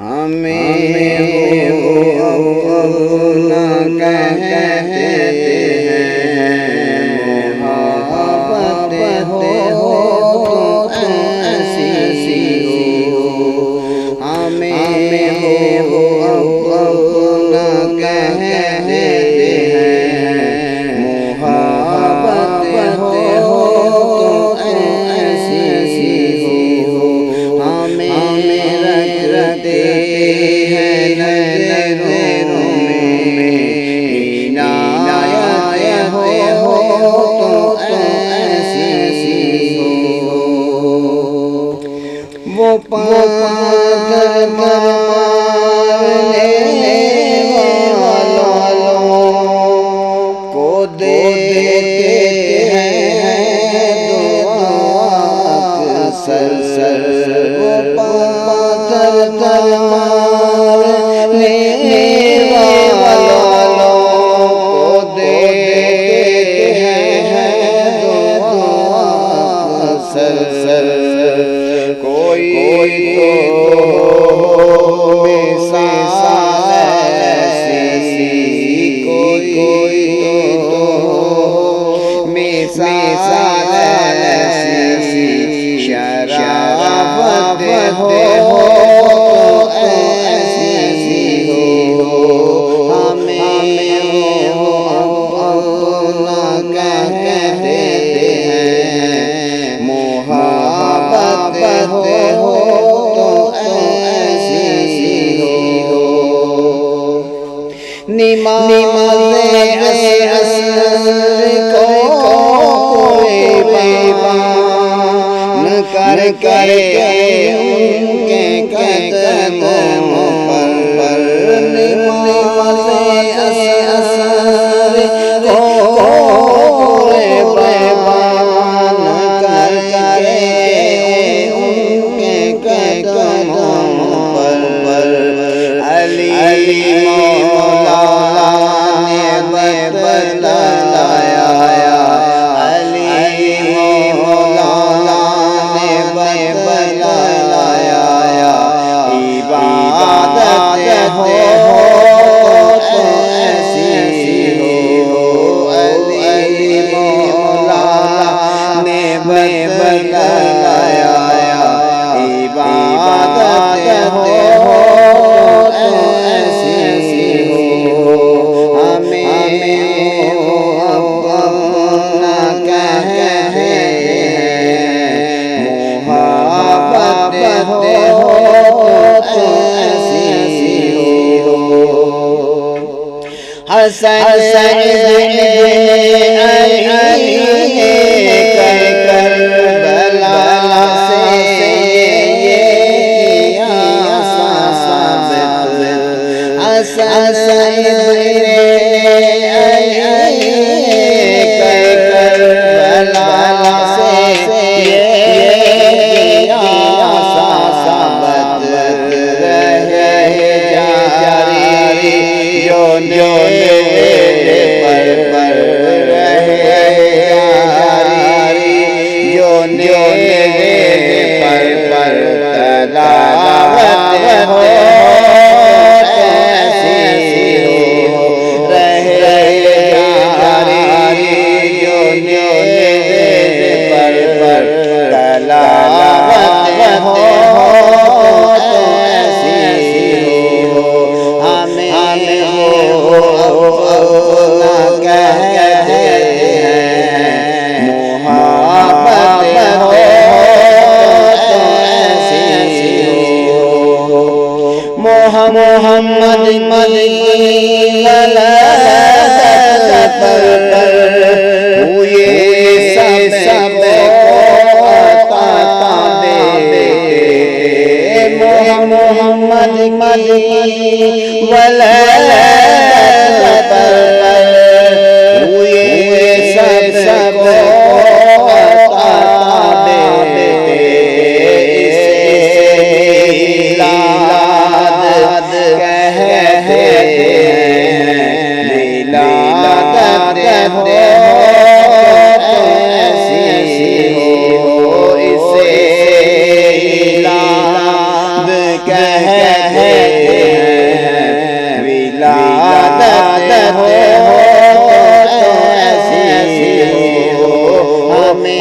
ہمیں وہ اپنا کہتے ہیں، محبت ہو تو ایسی ہو، ہمیں وہ اپنا کہتے ہیں، محبت ہو تو ایسی ہو، ہمیں رکھتے ہیں نظروں میں، عنایت ہو تو ایسی ہو، وہ پاتھر مارنے والوں کو دیتے ہیں دعا اکثر، وہ پاتھر مارنے والوں کو دیتے ہیں دعا اکثر، کوئی تو مثال ایسی، کوئی تو مثال ایسی، شرافت ہو تو ایسی ہو، ہمیں وہ اپنا کہتے ہیں، محبت ہو تو ایسی ہو، نماز عصر کو کوئی بیان کر کے ان کے قدموں پر، نماز عصر کو کوئی بیان کر کے ان کے قدموں پر، علی مولا نے بتلایا، علی مولا نے بتلایا، عبادت ہو تو ایسی ہو، علی مولا نے بتلایا، عبادت ہو تو ایسی ہو، ہمیں وہ اپنا کہتے ہیں، محبت ہو تو ایسی ہو، حسن ابن علی کربلا سے یہ ثابت، حسن ابن علی کربلا سے یہ ثابت رہے جاری، جو پر رہے جاری، جو پر تلاوت ہو تو ایسی ہو، رہے جاری، جو پر تلاوت ہو تو ایسی ہو، ہمیں وہ اپنا کہتے ہیں، محبت ہو تو ایسی ہو، محمد ولادت پر ہوئے سب کو عطا دے، محمد ولادت پر ہوئے سب کو عطا دے، میلاد کہتے ہیں، میلاد ہو تو ایسی ہو، اسے میلاد کہتے ہیں ولادت ہو تو ایسی ہو ہمیں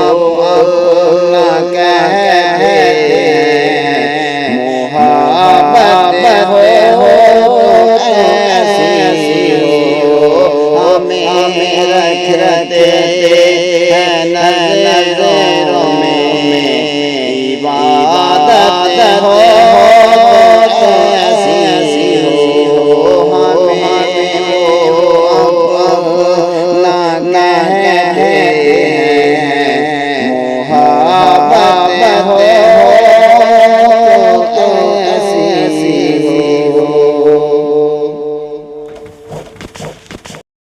اپنا کہتے ہیں محبت ہو تو ایسی ہو ہمیں رکھتے ہیں